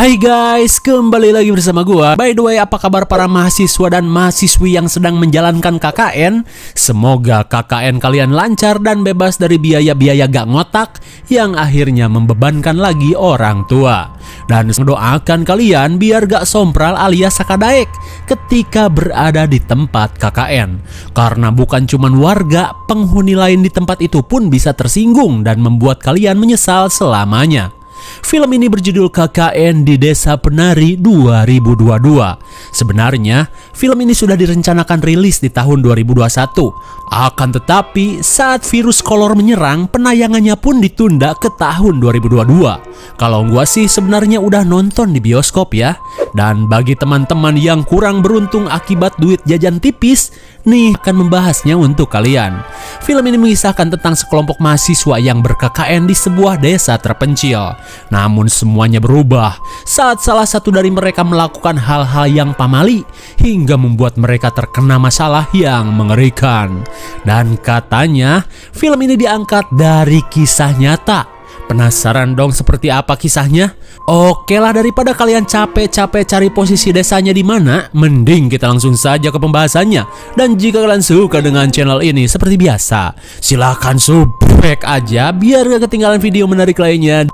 Hai guys, kembali lagi bersama gua. By the way, apa kabar para mahasiswa dan mahasiswi yang sedang menjalankan KKN? Semoga KKN kalian lancar dan bebas dari biaya-biaya gak ngotak yang akhirnya membebankan lagi orang tua. Dan mendoakan kalian biar gak sompral alias sakadaek ketika berada di tempat KKN. Karena bukan cuman warga, penghuni lain di tempat itu pun bisa tersinggung dan membuat kalian menyesal selamanya. Film ini berjudul KKN di Desa Penari 2022. Sebenarnya, film ini sudah direncanakan rilis di tahun 2021. Akan tetapi, saat virus kolor menyerang, penayangannya pun ditunda ke tahun 2022. Kalau gua sih sebenarnya udah nonton di bioskop ya. Dan bagi teman-teman yang kurang beruntung akibat duit jajan tipis, nih akan membahasnya untuk kalian. Film ini mengisahkan tentang sekelompok mahasiswa yang ber-KKN di sebuah desa terpencil. Namun semuanya berubah saat salah satu dari mereka melakukan hal-hal yang pamali hingga membuat mereka terkena masalah yang mengerikan. Dan katanya film ini diangkat dari kisah nyata. Penasaran dong seperti apa kisahnya? Oke lah, daripada kalian capek-capek cari posisi desanya di mana, mending kita langsung saja ke pembahasannya. Dan jika kalian suka dengan channel ini seperti biasa, silahkan subscribe aja biar gak ketinggalan video menarik lainnya.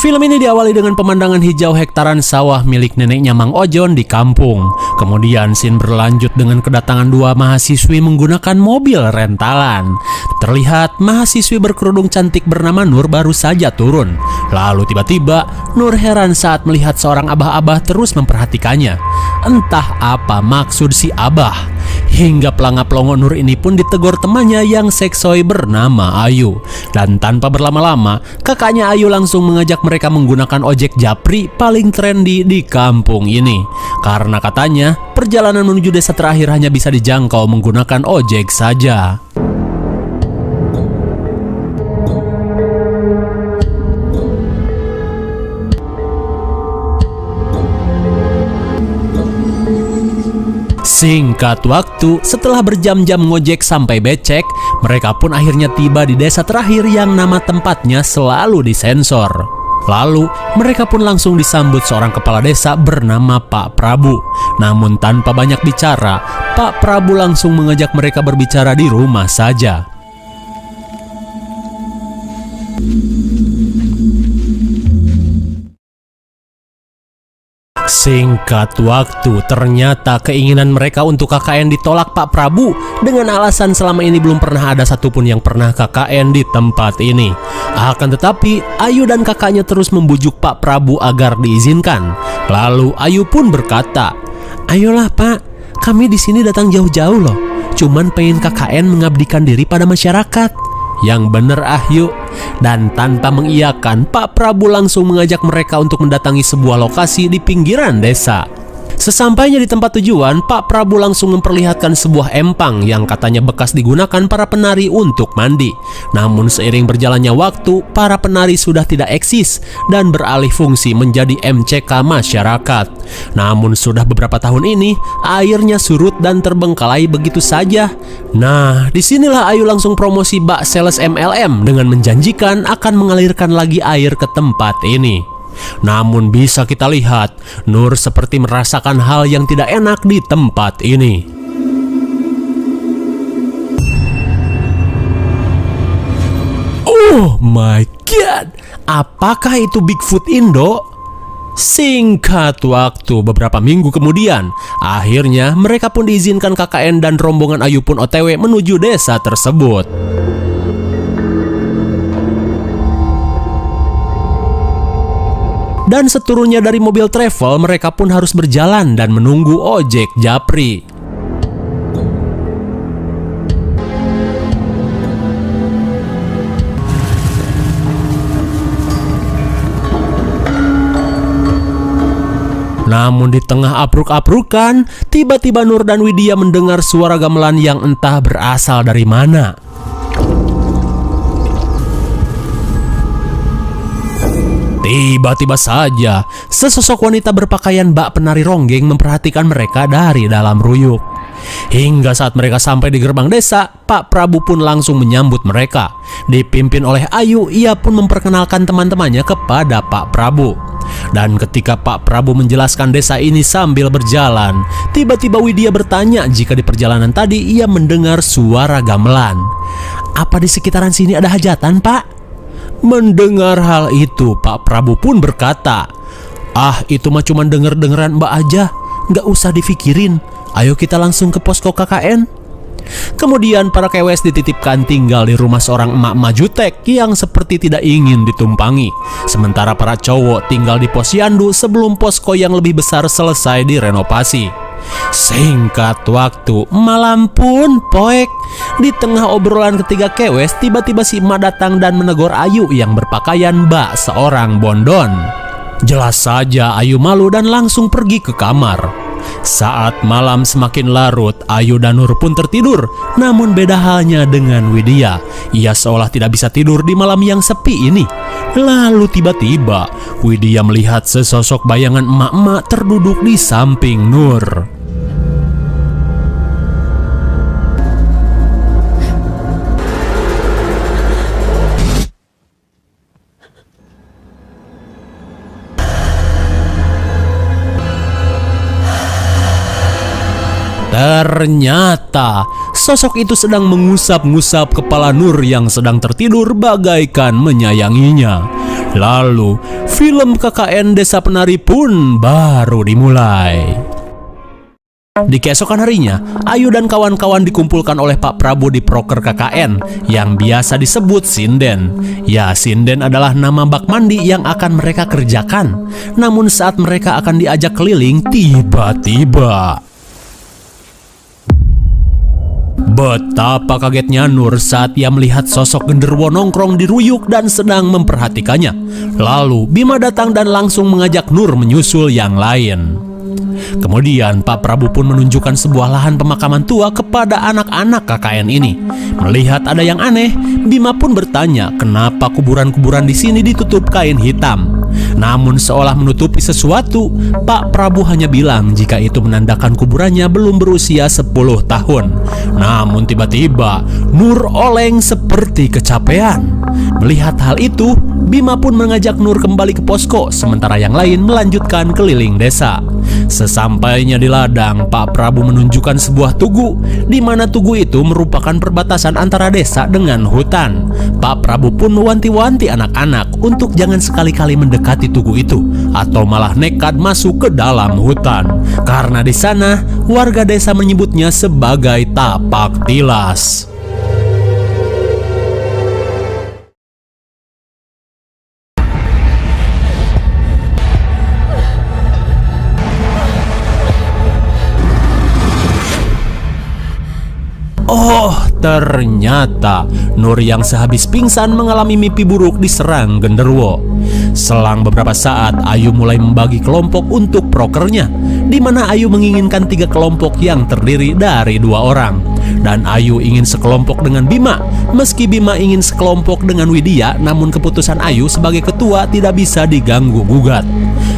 Film ini diawali dengan pemandangan hijau hektaran sawah milik neneknya Mang Ojon di kampung. Kemudian scene berlanjut dengan kedatangan dua mahasiswi menggunakan mobil rentalan. Terlihat mahasiswi berkerudung cantik bernama Nur baru saja turun. Lalu tiba-tiba Nur heran saat melihat seorang abah-abah terus memperhatikannya. Entah apa maksud si abah. Hingga pelangap-pelongo Nur ini pun ditegur temannya yang seksoi bernama Ayu. Dan tanpa berlama-lama, kakaknya Ayu langsung mengajak mereka menggunakan ojek japri paling trendy di kampung ini. Karena katanya, perjalanan menuju desa terakhir hanya bisa dijangkau menggunakan ojek saja. Singkat waktu, setelah berjam-jam ngojek sampai becek, mereka pun akhirnya tiba di desa terakhir yang nama tempatnya selalu disensor. Lalu, mereka pun langsung disambut seorang kepala desa bernama Pak Prabu. Namun tanpa banyak bicara, Pak Prabu langsung mengajak mereka berbicara di rumah saja. Singkat waktu, ternyata keinginan mereka untuk KKN ditolak Pak Prabu dengan alasan selama ini belum pernah ada satupun yang pernah KKN di tempat ini. Akan tetapi, Ayu dan kakaknya terus membujuk Pak Prabu agar diizinkan. Lalu Ayu pun berkata, "Ayolah Pak, kami di sini datang jauh-jauh loh. Cuman pengen KKN mengabdikan diri pada masyarakat." Yang bener Ayu. Dan tanpa mengiyakan, Pak Prabu langsung mengajak mereka untuk mendatangi sebuah lokasi di pinggiran desa. Sesampainya di tempat tujuan, Pak Prabu langsung memperlihatkan sebuah empang yang katanya bekas digunakan para penari untuk mandi. Namun seiring berjalannya waktu, para penari sudah tidak eksis dan beralih fungsi menjadi MCK masyarakat. Namun sudah beberapa tahun ini, airnya surut dan terbengkalai begitu saja. Nah, disinilah Ayu langsung promosi bak sales MLM dengan menjanjikan akan mengalirkan lagi air ke tempat ini. Namun bisa kita lihat, Nur seperti merasakan hal yang tidak enak di tempat ini. Oh my god, apakah itu Bigfoot Indo? Singkat waktu, beberapa minggu kemudian, akhirnya mereka pun diizinkan KKN dan rombongan Ayu pun OTW menuju desa tersebut. Dan seturunnya dari mobil travel, mereka pun harus berjalan dan menunggu ojek japri. Namun di tengah apruk-aprukan, tiba-tiba Nur dan Widya mendengar suara gamelan yang entah berasal dari mana. Tiba-tiba saja, sesosok wanita berpakaian bak penari ronggeng memperhatikan mereka dari dalam ruyuk. Hingga saat mereka sampai di gerbang desa, Pak Prabu pun langsung menyambut mereka. Dipimpin oleh Ayu, ia pun memperkenalkan teman-temannya kepada Pak Prabu. Dan ketika Pak Prabu menjelaskan desa ini sambil berjalan, tiba-tiba Widya bertanya jika di perjalanan tadi ia mendengar suara gamelan. "Apa di sekitaran sini ada hajatan, Pak?" Mendengar hal itu, Pak Prabu pun berkata, "Ah, itu mah cuma denger-dengeran Mbak aja, nggak usah difikirin. Ayo kita langsung ke posko KKN." Kemudian para kewes dititipkan tinggal di rumah seorang emak-emak jutek yang seperti tidak ingin ditumpangi. Sementara para cowok tinggal di posyandu sebelum posko yang lebih besar selesai direnovasi. Singkat waktu, malam pun poek. Di tengah obrolan ketiga kewes, tiba-tiba si emak datang dan menegur Ayu yang berpakaian bak seorang bondon. Jelas saja Ayu malu dan langsung pergi ke kamar. Saat malam semakin larut, Ayu dan Nur pun tertidur. Namun beda halnya dengan Widya. Ia seolah tidak bisa tidur di malam yang sepi ini. Lalu tiba-tiba Widya melihat sesosok bayangan emak-emak terduduk di samping Nur. Ternyata sosok itu sedang mengusap-ngusap kepala Nur yang sedang tertidur bagaikan menyayanginya. Lalu film KKN Desa Penari pun baru dimulai. Di keesokan harinya, Ayu dan kawan-kawan dikumpulkan oleh Pak Prabu di proker KKN yang biasa disebut sinden. Ya, sinden adalah nama bak mandi yang akan mereka kerjakan. Namun saat mereka akan diajak keliling, tiba-tiba betapa kagetnya Nur saat ia melihat sosok genderuwo nongkrong di ruyuk dan sedang memperhatikannya. Lalu Bima datang dan langsung mengajak Nur menyusul yang lain. Kemudian Pak Prabu pun menunjukkan sebuah lahan pemakaman tua kepada anak-anak KKN ini. Melihat ada yang aneh, Bima pun bertanya kenapa kuburan-kuburan di sini ditutup kain hitam. Namun seolah menutupi sesuatu, Pak Prabu hanya bilang jika itu menandakan kuburannya belum berusia 10 tahun. Namun tiba-tiba Nur oleng seperti kecapean. Melihat hal itu, Bima pun mengajak Nur kembali ke posko, sementara yang lain melanjutkan keliling desa. Sesampainya di ladang, Pak Prabu menunjukkan sebuah tugu, di mana tugu itu merupakan perbatasan antara desa dengan hutan. Pak Prabu pun mewanti-wanti anak-anak untuk jangan sekali-kali mendekati tugu itu, atau malah nekat masuk ke dalam hutan. Karena di sana, warga desa menyebutnya sebagai tapak tilas. Oh, ternyata Nur yang sehabis pingsan mengalami mimpi buruk diserang genderuwo. Selang beberapa saat, Ayu mulai membagi kelompok untuk prokernya, di mana Ayu menginginkan 3 kelompok yang terdiri dari 2 orang. Dan Ayu ingin sekelompok dengan Bima. Meski Bima ingin sekelompok dengan Widya, namun keputusan Ayu sebagai ketua tidak bisa diganggu-gugat.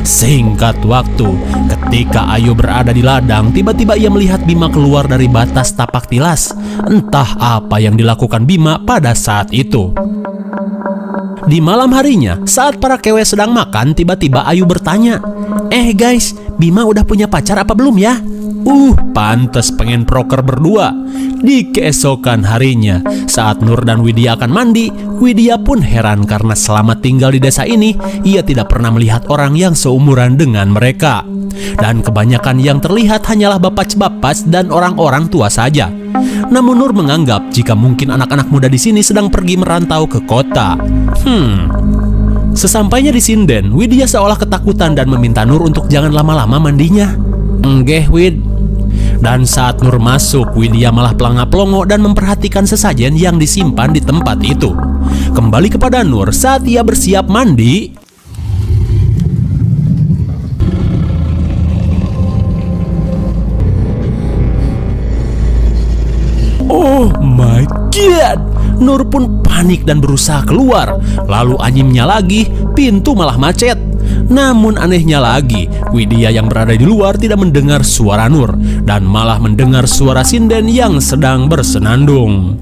Singkat waktu, ketika Ayu berada di ladang, tiba-tiba ia melihat Bima keluar dari batas tapak tilas. Entah apa yang dilakukan Bima pada saat itu. Di malam harinya, saat para kewe sedang makan, tiba-tiba Ayu bertanya, guys, Bima udah punya pacar apa belum ya?" Pantes pengen proker berdua. Di keesokan harinya, saat Nur dan Widya akan mandi, Widya pun heran karena selama tinggal di desa ini, ia tidak pernah melihat orang yang seumuran dengan mereka. Dan kebanyakan yang terlihat hanyalah bapak-bapak dan orang-orang tua saja. Namun Nur menganggap jika mungkin anak-anak muda di sini sedang pergi merantau ke kota. Sesampainya di sinden, Widya seolah ketakutan dan meminta Nur untuk jangan lama-lama mandinya. "Enggeh, Wid." Dan saat Nur masuk, Widya malah pelanga-pelongo dan memperhatikan sesajen yang disimpan di tempat itu. Kembali kepada Nur saat ia bersiap mandi. Oh my god! Nur pun panik dan berusaha keluar. Lalu anyimnya lagi, pintu malah macet. Namun anehnya lagi, Widya yang berada di luar tidak mendengar suara Nur dan malah mendengar suara sinden yang sedang bersenandung.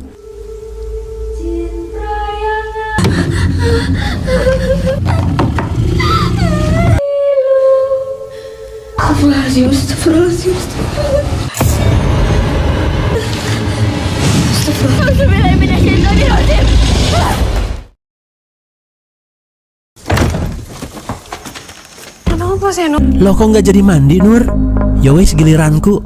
Loh kok nggak jadi mandi, Nur? Ya wes giliranku.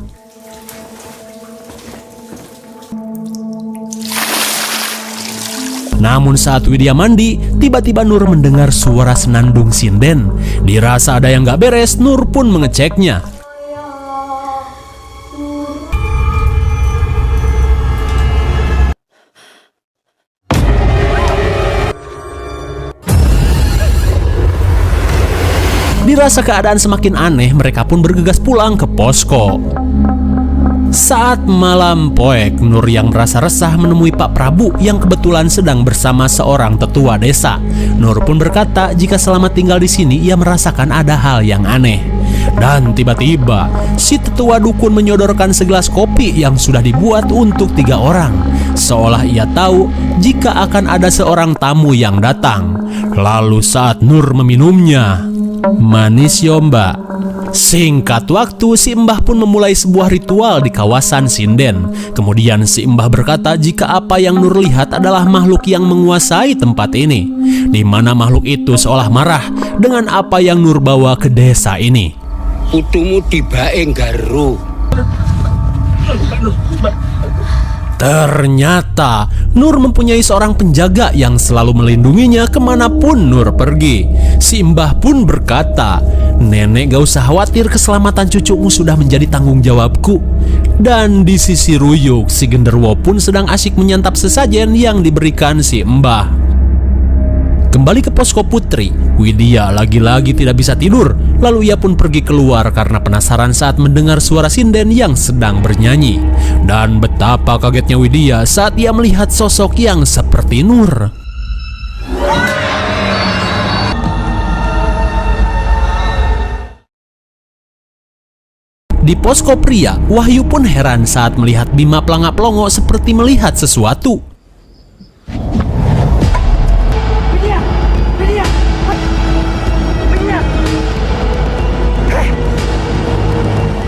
Namun saat Widya mandi, tiba-tiba Nur mendengar suara senandung sinden. Dirasa ada yang gak beres, Nur pun mengeceknya. Dirasa keadaan semakin aneh, mereka pun bergegas pulang ke posko. Saat malam poek, Nur yang merasa resah menemui Pak Prabu yang kebetulan sedang bersama seorang tetua desa. Nur pun berkata jika selama tinggal di sini ia merasakan ada hal yang aneh. Dan tiba-tiba si tetua dukun menyodorkan segelas kopi yang sudah dibuat untuk 3 orang. Seolah ia tahu jika akan ada seorang tamu yang datang. Lalu saat Nur meminumnya, manis yo mbak. Singkat waktu, si Mbah pun memulai sebuah ritual di kawasan sinden. Kemudian si Mbah berkata jika apa yang Nur lihat adalah makhluk yang menguasai tempat ini, di mana makhluk itu seolah marah dengan apa yang Nur bawa ke desa ini. Putumu tibae garu. Ternyata Nur mempunyai seorang penjaga yang selalu melindunginya kemanapun Nur pergi. Si Mbah pun berkata, nenek gak usah khawatir, keselamatan cucumu sudah menjadi tanggung jawabku. Dan di sisi Ruyuk, si genderwo pun sedang asyik menyantap sesajen yang diberikan si Mbah. Kembali ke posko Putri, Widya lagi-lagi tidak bisa tidur. Lalu ia pun pergi keluar karena penasaran saat mendengar suara sinden yang sedang bernyanyi. Dan betapa kagetnya Widya saat ia melihat sosok yang seperti Nur. Di posko pria, Wahyu pun heran saat melihat Bima pelangak-pelongo seperti melihat sesuatu.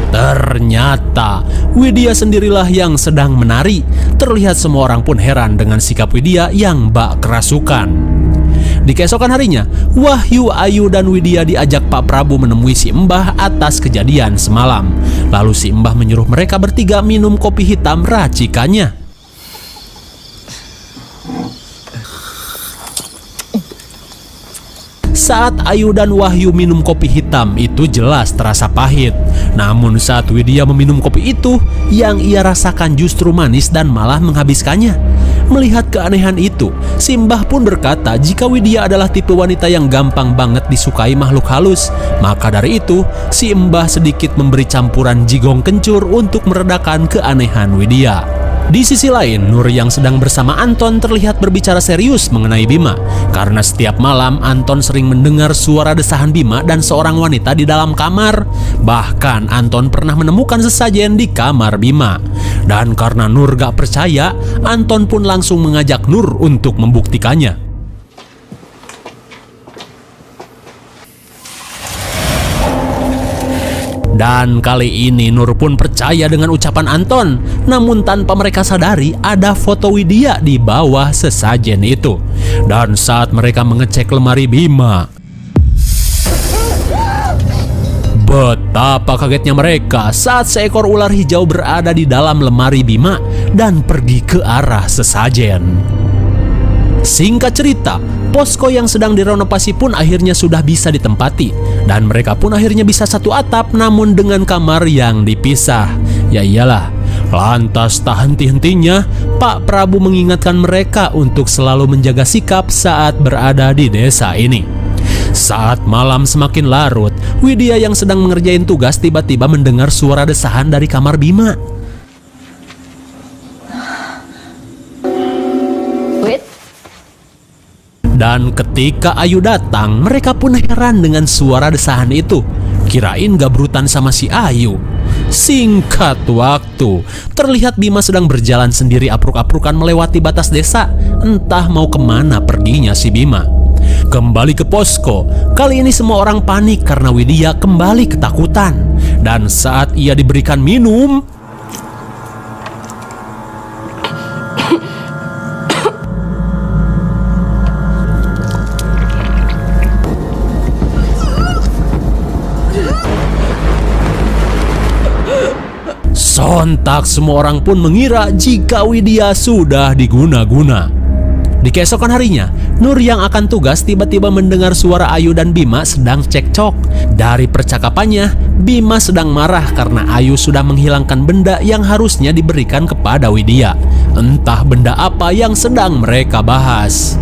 Ternyata Widya sendirilah yang sedang menari. Terlihat semua orang pun heran dengan sikap Widya yang bak kerasukan. Di keesokan harinya, Wahyu, Ayu, dan Widya diajak Pak Prabu menemui si Mbah atas kejadian semalam. Lalu si Mbah menyuruh mereka bertiga minum kopi hitam racikannya. Saat Ayu dan Wahyu minum kopi hitam itu jelas terasa pahit. Namun saat Widya meminum kopi itu, yang ia rasakan justru manis dan malah menghabiskannya. Melihat keanehan itu, si Mbah pun berkata jika Widya adalah tipe wanita yang gampang banget disukai makhluk halus. Maka dari itu, si Mbah sedikit memberi campuran jigong kencur untuk meredakan keanehan Widya. Di sisi lain, Nur yang sedang bersama Anton terlihat berbicara serius mengenai Bima. Karena setiap malam Anton sering mendengar suara desahan Bima dan seorang wanita di dalam kamar. Bahkan Anton pernah menemukan sesajen di kamar Bima. Dan karena Nur gak percaya, Anton pun langsung mengajak Nur untuk membuktikannya. Dan kali ini Nur pun percaya dengan ucapan Anton. Namun tanpa mereka sadari ada foto Widya di bawah sesajen itu. Dan saat mereka mengecek lemari Bima, betapa kagetnya mereka saat seekor ular hijau berada di dalam lemari Bima dan pergi ke arah sesajen. Singkat cerita, posko yang sedang direnovasi pun akhirnya sudah bisa ditempati. Dan mereka pun akhirnya bisa satu atap namun dengan kamar yang dipisah. Ya iyalah, lantas tak henti-hentinya Pak Prabu mengingatkan mereka untuk selalu menjaga sikap saat berada di desa ini. Saat malam semakin larut, Widya yang sedang mengerjain tugas tiba-tiba mendengar suara desahan dari kamar Bima. Dan ketika Ayu datang, mereka pun heran dengan suara desahan itu. Kirain gabrutan sama si Ayu. Singkat waktu, terlihat Bima sedang berjalan sendiri apruk-aprukan melewati batas desa. Entah mau kemana perginya si Bima. Kembali ke posko, kali ini semua orang panik karena Widya kembali ketakutan. Dan saat ia diberikan minum, sontak semua orang pun mengira jika Widya sudah diguna-guna. Di keesokan harinya, Nur yang akan tugas tiba-tiba mendengar suara Ayu dan Bima sedang cekcok. Dari percakapannya, Bima sedang marah karena Ayu sudah menghilangkan benda yang harusnya diberikan kepada Widya. Entah benda apa yang sedang mereka bahas.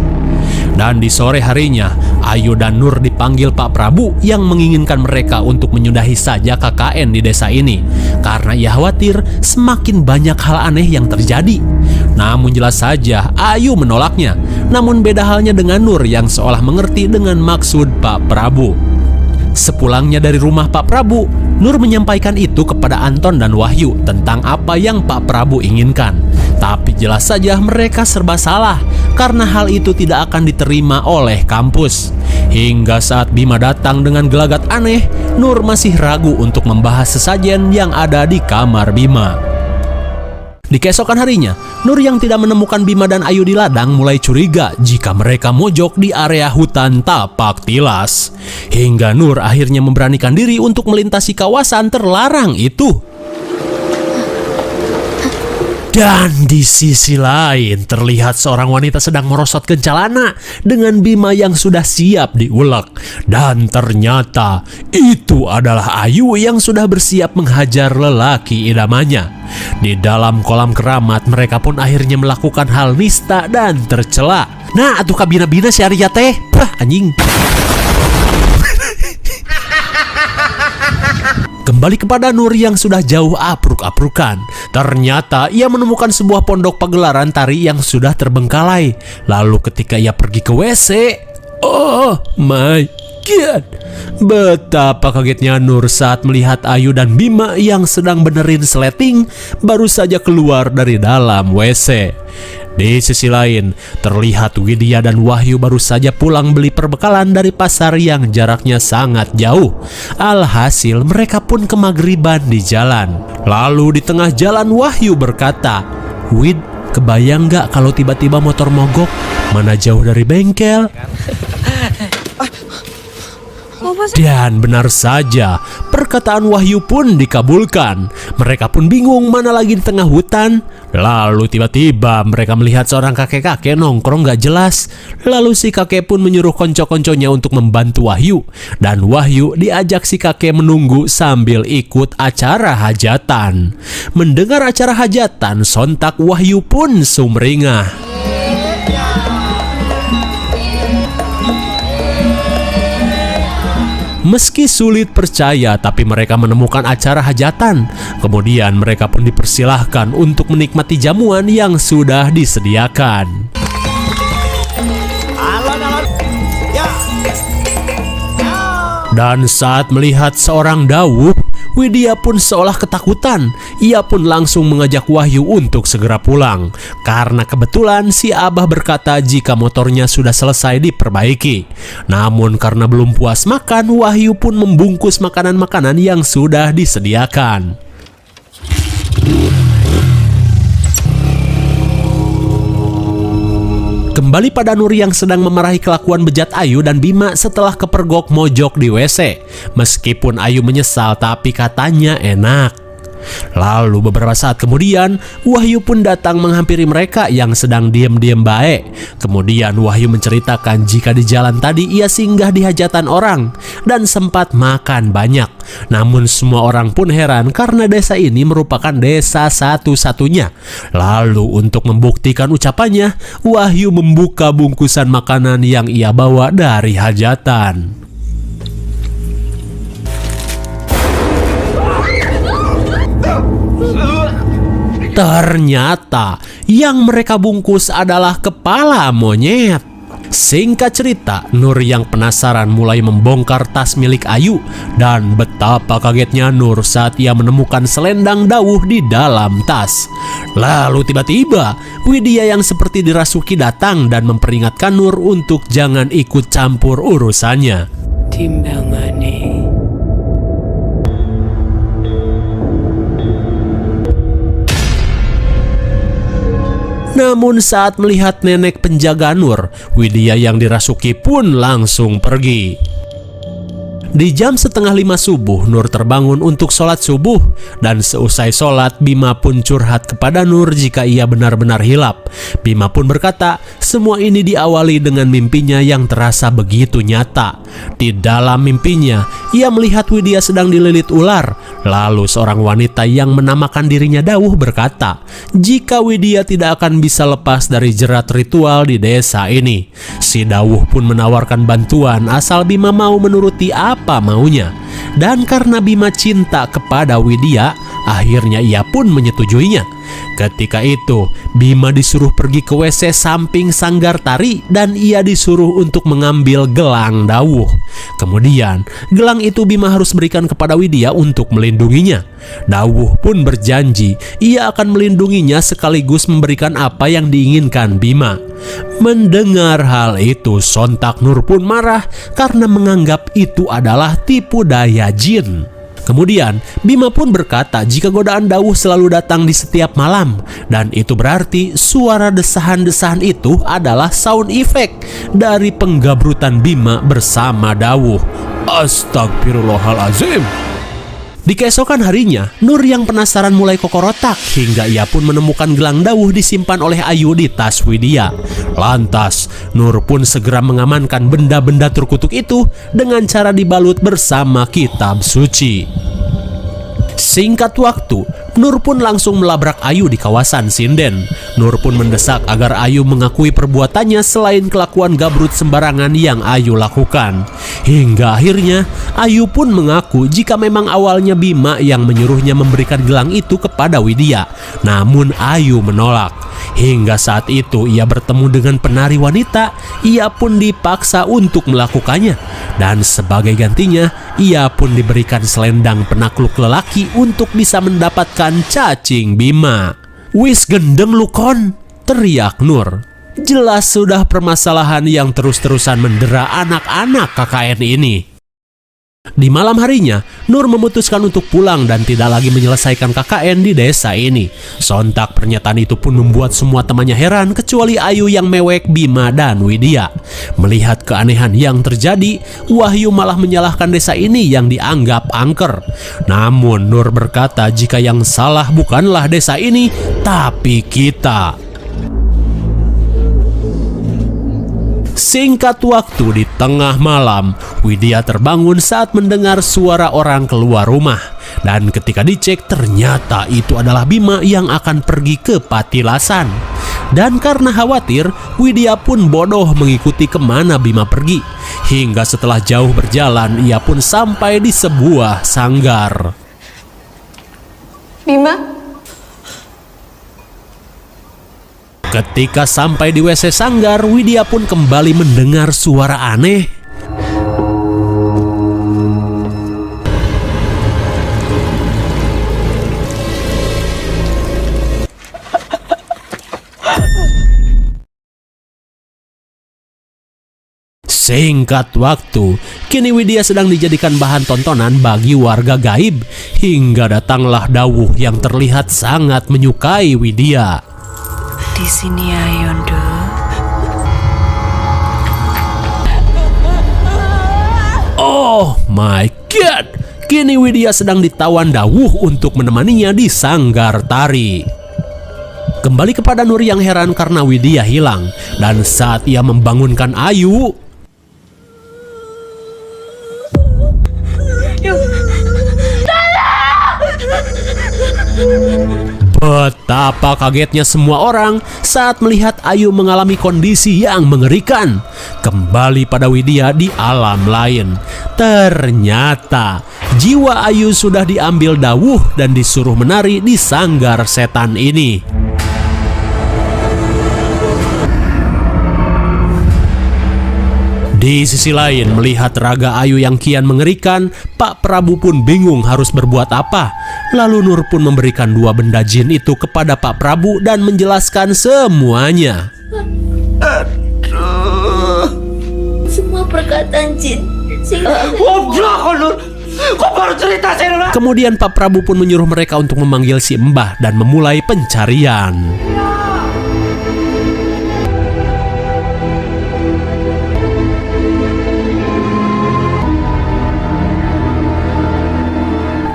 Dan di sore harinya, Ayu dan Nur dipanggil Pak Prabu yang menginginkan mereka untuk menyudahi saja KKN di desa ini. Karena ia khawatir semakin banyak hal aneh yang terjadi. Namun jelas saja Ayu menolaknya. Namun beda halnya dengan Nur yang seolah mengerti dengan maksud Pak Prabu. Sepulangnya dari rumah Pak Prabu, Nur menyampaikan itu kepada Anton dan Wahyu tentang apa yang Pak Prabu inginkan. Tapi jelas saja mereka serba salah karena hal itu tidak akan diterima oleh kampus. Hingga saat Bima datang dengan gelagat aneh, Nur masih ragu untuk membahas sesajen yang ada di kamar Bima. Di keesokan harinya, Nur yang tidak menemukan Bima dan Ayu di ladang mulai curiga jika mereka mojok di area hutan tapak tilas. Hingga Nur akhirnya memberanikan diri untuk melintasi kawasan terlarang itu. Dan di sisi lain terlihat seorang wanita sedang merosot ke celana dengan Bima yang sudah siap diulek. Dan ternyata itu adalah Ayu yang sudah bersiap menghajar lelaki idamannya. Di dalam kolam keramat mereka pun akhirnya melakukan hal nista dan tercela. Nah, atuh kabina-bina si Arya teh. Bah, anjing. Kembali kepada Nur yang sudah jauh apruk-aprukan. Ternyata ia menemukan sebuah pondok pagelaran tari yang sudah terbengkalai. Lalu ketika ia pergi ke WC, oh my god, betapa kagetnya Nur saat melihat Ayu dan Bima yang sedang benerin sleting baru saja keluar dari dalam WC. Di sisi lain, terlihat Widya dan Wahyu baru saja pulang beli perbekalan dari pasar yang jaraknya sangat jauh. Alhasil mereka pun kemagriban di jalan. Lalu di tengah jalan Wahyu berkata, "Wid, kebayang gak kalau tiba-tiba motor mogok? Mana jauh dari bengkel?" Dan benar saja, perkataan Wahyu pun dikabulkan. Mereka pun bingung mana lagi di tengah hutan. Lalu tiba-tiba mereka melihat seorang kakek-kakek nongkrong gak jelas. Lalu si kakek pun menyuruh konco-konconya untuk membantu Wahyu. Dan Wahyu diajak si kakek menunggu sambil ikut acara hajatan. Mendengar acara hajatan, sontak Wahyu pun sumringah. Meski sulit percaya, tapi mereka menemukan acara hajatan. Kemudian mereka pun dipersilahkan untuk menikmati jamuan yang sudah disediakan. Dan saat melihat seorang dawuh, Widya pun seolah ketakutan. Ia pun langsung mengajak Wahyu untuk segera pulang. Karena kebetulan si Abah berkata jika motornya sudah selesai diperbaiki. Namun karena belum puas makan, Wahyu pun membungkus makanan-makanan yang sudah disediakan. Kembali pada Nur yang sedang memarahi kelakuan bejat Ayu dan Bima setelah kepergok mojok di WC. Meskipun Ayu menyesal, tapi katanya enak. Lalu beberapa saat kemudian, Wahyu pun datang menghampiri mereka yang sedang diam-diam baik. Kemudian Wahyu menceritakan jika di jalan tadi ia singgah di hajatan orang dan sempat makan banyak. Namun semua orang pun heran karena desa ini merupakan desa satu-satunya. Lalu untuk membuktikan ucapannya, Wahyu membuka bungkusan makanan yang ia bawa dari hajatan. Ternyata yang mereka bungkus adalah kepala monyet. Singkat cerita, Nur yang penasaran mulai membongkar tas milik Ayu, dan betapa kagetnya Nur saat ia menemukan selendang dawuh di dalam tas. Lalu tiba-tiba Widya yang seperti dirasuki datang dan memperingatkan Nur untuk jangan ikut campur urusannya. Timbangane Namun saat melihat nenek penjaga Nur, Widya yang dirasuki pun langsung pergi. Di jam 4:30 subuh, Nur terbangun untuk sholat subuh, dan seusai sholat, Bima pun curhat kepada Nur jika ia benar-benar hilap. Bima pun berkata, semua ini diawali dengan mimpinya yang terasa begitu nyata. Di dalam mimpinya, ia melihat Widya sedang dililit ular. Lalu seorang wanita yang menamakan dirinya Dawuh berkata, jika Widya tidak akan bisa lepas dari jerat ritual di desa ini. Si Dawuh pun menawarkan bantuan asal Bima mau menuruti apa maunya. Dan karena Bima cinta kepada Widya, akhirnya ia pun menyetujuinya. Ketika itu, Bima disuruh pergi ke WC samping sanggar tari dan ia disuruh untuk mengambil gelang Dawuh. Kemudian, gelang itu Bima harus berikan kepada Widya untuk melindunginya. Dawuh pun berjanji ia akan melindunginya sekaligus memberikan apa yang diinginkan Bima. Mendengar hal itu, sontak Nur pun marah karena menganggap itu adalah tipu daya jin. Kemudian Bima pun berkata jika godaan Dawuh selalu datang di setiap malam, dan itu berarti suara desahan-desahan itu adalah sound effect dari penggabrutan Bima bersama Dawuh. Astagfirullahalazim. Di keesokan harinya, Nur yang penasaran mulai kokorotak hingga ia pun menemukan gelang Dawuh disimpan oleh Ayu di tas Widya. Lantas, Nur pun segera mengamankan benda-benda terkutuk itu dengan cara dibalut bersama kitab suci. Singkat waktu, Nur pun langsung melabrak Ayu di kawasan sinden. Nur pun mendesak agar Ayu mengakui perbuatannya selain kelakuan gabrut sembarangan yang Ayu lakukan. Hingga akhirnya Ayu pun mengaku jika memang awalnya Bima yang menyuruhnya memberikan gelang itu kepada Widya. Namun Ayu menolak. Hingga saat itu ia bertemu dengan penari wanita, ia pun dipaksa untuk melakukannya. Dan sebagai gantinya, ia pun diberikan selendang penakluk lelaki untuk bisa mendapatkan cacing Bima. Wis gendeng lu kon, teriak Nur. Jelas sudah permasalahan yang terus-terusan mendera anak-anak KKN ini. Di malam harinya, Nur memutuskan untuk pulang dan tidak lagi menyelesaikan KKN di desa ini. Sontak pernyataan itu pun membuat semua temannya heran kecuali Ayu yang mewek Bima dan Widya. Melihat keanehan yang terjadi, Wahyu malah menyalahkan desa ini yang dianggap angker. Namun Nur berkata jika yang salah bukanlah desa ini, tapi kita. Singkat waktu, di tengah malam, Widya terbangun saat mendengar suara orang keluar rumah. Dan ketika dicek, ternyata itu adalah Bima yang akan pergi ke Patilasan. Dan karena khawatir, Widya pun bodoh mengikuti kemana Bima pergi. Hingga setelah jauh berjalan, ia pun sampai di sebuah sanggar. Bima? Ketika sampai di WC sanggar, Widya pun kembali mendengar suara aneh. Singkat waktu, kini Widya sedang dijadikan bahan tontonan bagi warga gaib. Hingga datanglah Dawuh yang terlihat sangat menyukai Widya. Di sini ya Yondo. Oh my god, kini Widya sedang ditawan Dawuh untuk menemaninya di sanggar tari. Kembali kepada Nur yang heran karena Widya hilang. Dan saat ia membangunkan Ayu, betapa kagetnya semua orang saat melihat Ayu mengalami kondisi yang mengerikan. Kembali pada Widya di alam lain. Ternyata jiwa Ayu sudah diambil Dawuh dan disuruh menari di sanggar setan ini. Di sisi lain, melihat raga Ayu yang kian mengerikan, Pak Prabu pun bingung harus berbuat apa. Lalu Nur pun memberikan 2 benda jin itu kepada Pak Prabu dan menjelaskan semuanya. Semua perkataan jin. Kemudian Pak Prabu pun menyuruh mereka untuk memanggil si Mbah dan memulai pencarian.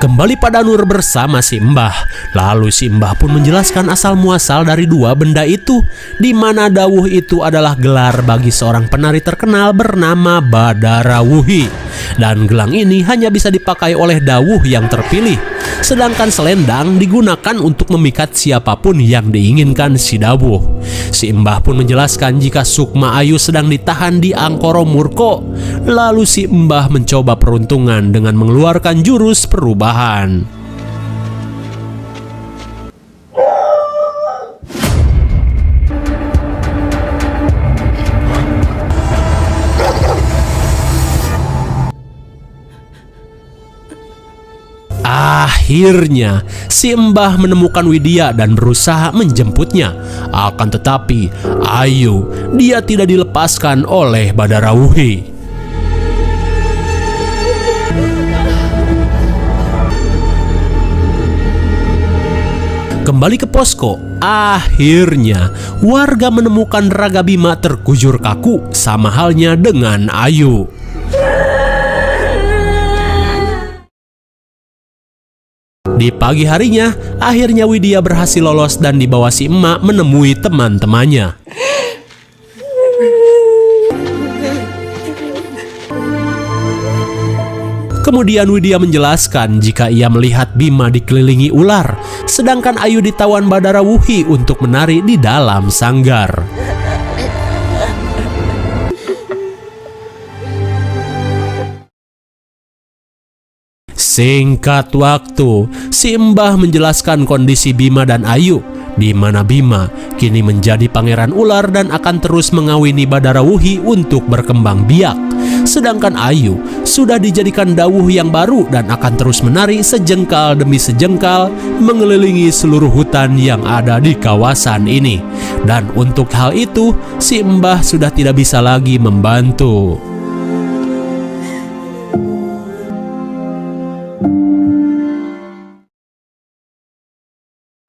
Kembali pada Nur bersama si Mbah. Lalu si Mbah pun menjelaskan asal muasal dari 2 benda itu, di mana dawuh itu adalah gelar bagi seorang penari terkenal bernama Badara Wuhi. Dan gelang ini hanya bisa dipakai oleh dawuh yang terpilih. Sedangkan selendang digunakan untuk memikat siapapun yang diinginkan si dawuh. Si Mbah pun menjelaskan jika Sukma Ayu sedang ditahan di Angkoro Murko. Lalu si Mbah mencoba peruntungan dengan mengeluarkan jurus perubahan. Akhirnya, si Mbah menemukan Widya dan berusaha menjemputnya. Akan tetapi, Ayu, dia tidak dilepaskan oleh Badara Wuhi. Kembali ke posko, akhirnya warga menemukan Raga Bima terkujur kaku, sama halnya dengan Ayu. Di pagi harinya, akhirnya Widya berhasil lolos dan dibawa si emak menemui teman-temannya. Kemudian Widya menjelaskan jika ia melihat Bima dikelilingi ular, sedangkan Ayu ditawan Badara Wuhi untuk menari di dalam sanggar. Singkat waktu, si Mbah menjelaskan kondisi Bima dan Ayu, di mana Bima kini menjadi pangeran ular dan akan terus mengawini Badara Wuhi untuk berkembang biak. Sedangkan Ayu sudah dijadikan dawuh yang baru dan akan terus menari sejengkal demi sejengkal mengelilingi seluruh hutan yang ada di kawasan ini. Dan untuk hal itu, si Mbah sudah tidak bisa lagi membantu.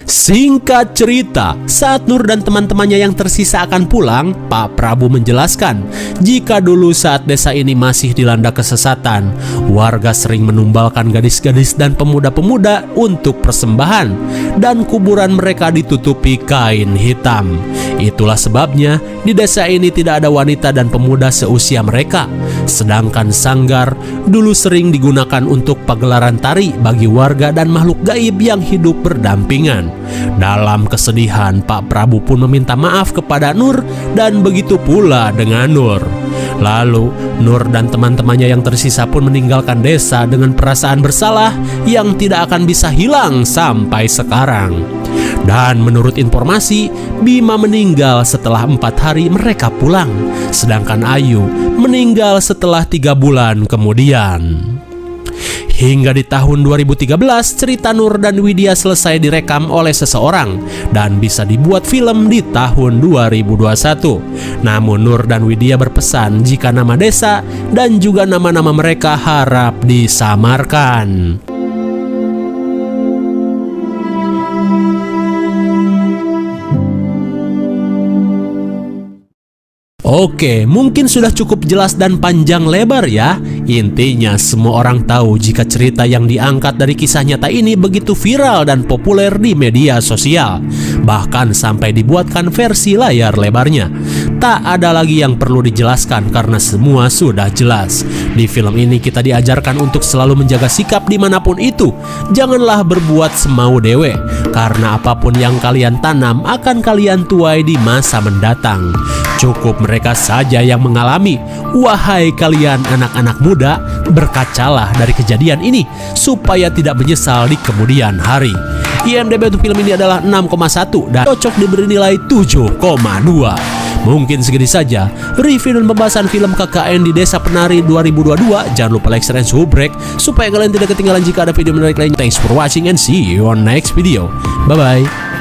Singkat cerita, saat Nur dan teman-temannya yang tersisa akan pulang, Pak Prabu menjelaskan jika dulu saat desa ini masih dilanda kesesatan, warga sering menumbalkan gadis-gadis dan pemuda-pemuda untuk persembahan, dan kuburan mereka ditutupi kain hitam. Itulah sebabnya di desa ini tidak ada wanita dan pemuda seusia mereka. Sedangkan sanggar dulu sering digunakan untuk pagelaran tari bagi warga dan makhluk gaib yang hidup berdampingan. Dalam kesedihan, Pak Prabu pun meminta maaf kepada Nur dan begitu pula dengan Nur. Lalu, Nur dan teman-temannya yang tersisa pun meninggalkan desa dengan perasaan bersalah yang tidak akan bisa hilang sampai sekarang. Dan menurut informasi, Bima meninggal setelah 4 hari mereka pulang, sedangkan Ayu meninggal setelah 3 bulan kemudian. Hingga di tahun 2013, cerita Nur dan Widya selesai direkam oleh seseorang dan bisa dibuat film di tahun 2021. Namun Nur dan Widya berpesan jika nama desa dan juga nama-nama mereka harap disamarkan. Oke, mungkin sudah cukup jelas dan panjang lebar ya. Intinya semua orang tahu jika cerita yang diangkat dari kisah nyata ini begitu viral dan populer di media sosial. Bahkan sampai dibuatkan versi layar lebarnya. Tak ada lagi yang perlu dijelaskan karena semua sudah jelas. Di film ini kita diajarkan untuk selalu menjaga sikap dimanapun itu. Janganlah berbuat semau dewe, karena apapun yang kalian tanam akan kalian tuai di masa mendatang. Cukup mereka saja yang mengalami. Wahai kalian anak-anak muda, berkacalah dari kejadian ini supaya tidak menyesal di kemudian hari. IMDb untuk film ini adalah 6,1 dan cocok diberi nilai 7,2. Mungkin segini saja review dan pembahasan film KKN di Desa Penari 2022. Jangan lupa like, share, dan subrek supaya kalian tidak ketinggalan jika ada video menarik lainnya. Thanks for watching and see you on next video. Bye-bye.